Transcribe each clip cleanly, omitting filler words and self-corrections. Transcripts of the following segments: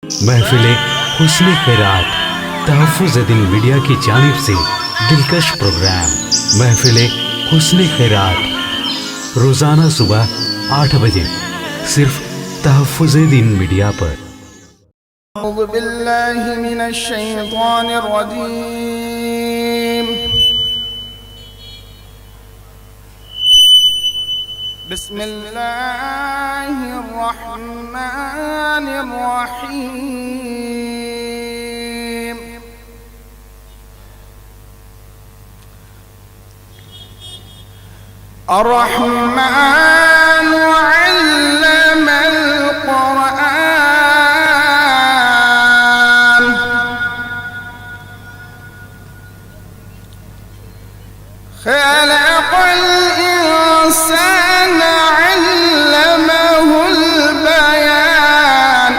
महफिल हुस्न खैरात तहफ़्फ़ुज़ दिन मीडिया की जानिब से दिलकश प्रोग्राम महफिल हुस्न खैरात रोज़ाना सुबह 8 बजे सिर्फ तहफ़्फ़ुज़ दिन मीडिया पर। अऊज़ु बिल्लाहि मिनश शैतानिर रजीम। बिस्मिल्लाहिर रहमानिर रहीम। अर्रहमान अल्लमल क़ुरआन। खलक़ल इंसान अल्लमहुल बयान।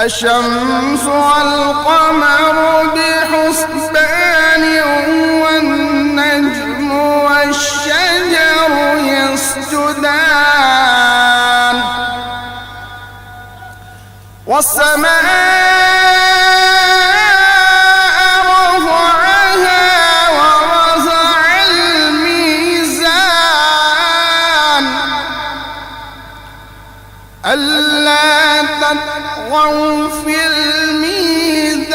अश-शम्सु वल क़मरु बिहुस्बान वन-नज्मु वश-शजरु यस्जुदान। वस-समाअ ألا تطغوا في الميزان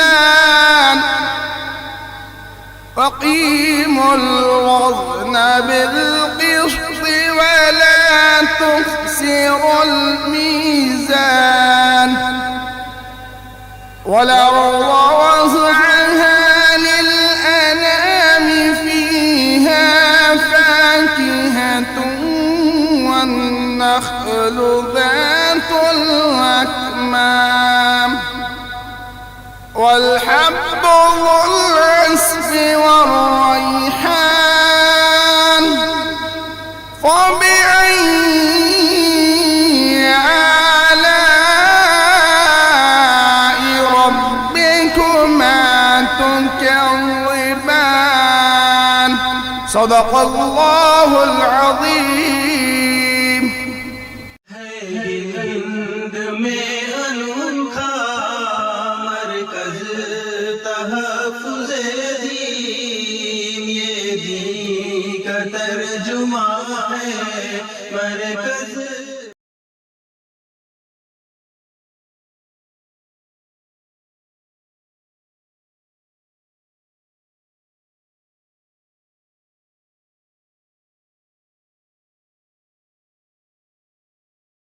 وأقيموا الوزن بالقسط ولا تخسروا الميزان والأرض وضعها للأنام فيها فاكهة والنخل ذات الأكمام والحب ذو العصف والريحان فبأي آلاء ربكما تكذبان صدق الله العظيم.